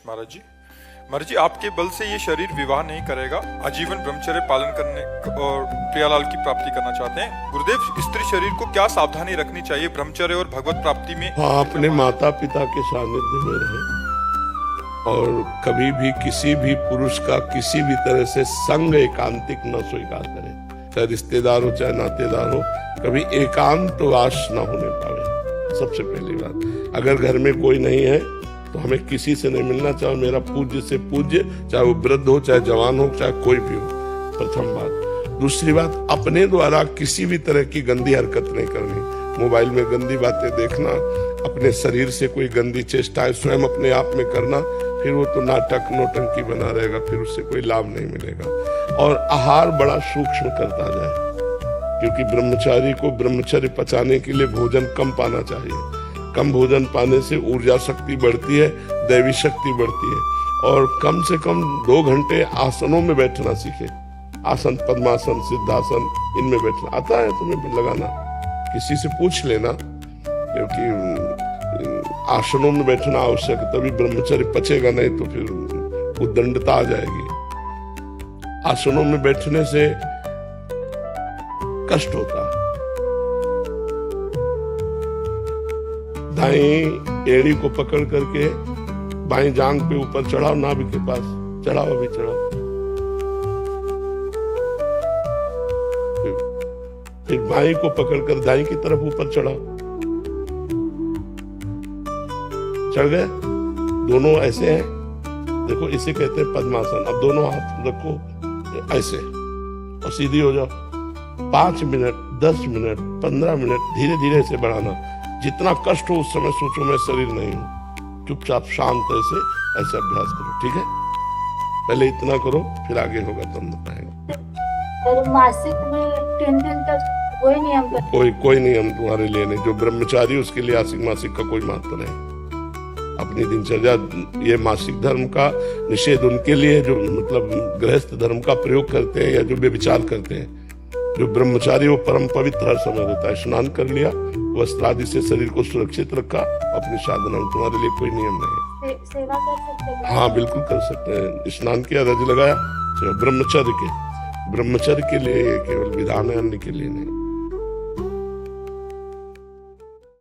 महाराज जी। महाराज जी, आपके बल से ये शरीर विवाह नहीं करेगा, आजीवन ब्रह्मचर्य पालन करने और प्रियालाल की प्राप्ति करना चाहते हैं। गुरुदेव, स्त्री शरीर को क्या सावधानी रखनी चाहिए ब्रह्मचर्य और भगवत प्राप्ति में? हाँ, अपने माता पिता के सानिध्य में रहे और कभी भी किसी भी पुरुष का किसी भी तरह से संग एकांतिक न स्वीकार करे, चाहे रिश्तेदार हो चाहे नातेदार हो, कभी एकांतवास न होने पावे। सबसे पहली बात, अगर घर में कोई नहीं है तो हमें किसी से नहीं मिलना, चाहे मेरा पूज्य से पूज्य, चाहे वो वृद्ध हो चाहे जवान हो चाहे कोई भी हो, प्रथम बात। दूसरी बात, अपने द्वारा किसी भी तरह की गंदी हरकत नहीं करनी। मोबाइल में गंदी बातें देखना, अपने शरीर से कोई गंदी चेष्टाएं स्वयं अपने आप में करना, फिर वो तो नाटक नौटंकी बना रहेगा, फिर उससे कोई लाभ नहीं मिलेगा। और आहार बड़ा सूक्ष्म करता जाए, क्योंकि ब्रह्मचारी को ब्रह्मचर्य पचाने के लिए भोजन कम पाना चाहिए। कम भोजन पाने से ऊर्जा शक्ति बढ़ती है, दैवी शक्ति बढ़ती है। और कम से कम 2 घंटे आसनों में बैठना सीखे। आसन, पद्मासन, सिद्धासन, इनमें बैठना आता है तुम्हें लगाना? किसी से पूछ लेना, क्योंकि आसनों में बैठना आवश्यक है, तभी ब्रह्मचर्य पचेगा, नहीं तो फिर उद्दंडता आ जाएगी। आसनों में बैठने से कष्ट होता है। दाईं एड़ी को पकड़ करके बाईं जांग पे ऊपर चढ़ाओ, नाभि के पास चढ़ाओ, अभी चढ़ाओ। फिर बाईं को पकड़कर दाईं की तरफ ऊपर चढ़ाओ। चढ़ गए? दोनों ऐसे हैं, देखो इसे कहते हैं पद्मासन। अब दोनों हाथ रखो ऐसे और सीधी हो जाओ। 5 मिनट, 10 मिनट, 15 मिनट, धीरे धीरे से बढ़ाना। जितना कष्ट हो उस समय सोचो मैं शरीर नहीं हूँ, चुपचाप शांत ऐसे अभ्यास करो, ठीक है? पहले इतना करो, फिर आगे होगा तुम बताएंगे। मासिक में 3 दिन तक कोई नियम कोई नियम तुम्हारे लिए नहीं। जो ब्रह्मचारी उसके लिए आसिक मासिक का कोई महत्व नहीं। अपनी दिनचर्या, ये मासिक धर्म का निषेध उनके लिए जो मतलब गृहस्थ धर्म का प्रयोग करते हैं या जो व्यभिचार करते हैं। जो ब्रह्मचारी वो परम पवित्र हर समय रहता है। स्नान कर लिया, वस्त्र आदि से शरीर को सुरक्षित रखा, अपनी साधना में। तुम्हारे लिए कोई नियम नहीं है। सेवा कर सकते हैं? हाँ, बिल्कुल कर सकते हैं। स्नान किया, रज लगाया, ब्रह्मचर्य के लिए केवल विधान है, अन्य के लिए नहीं।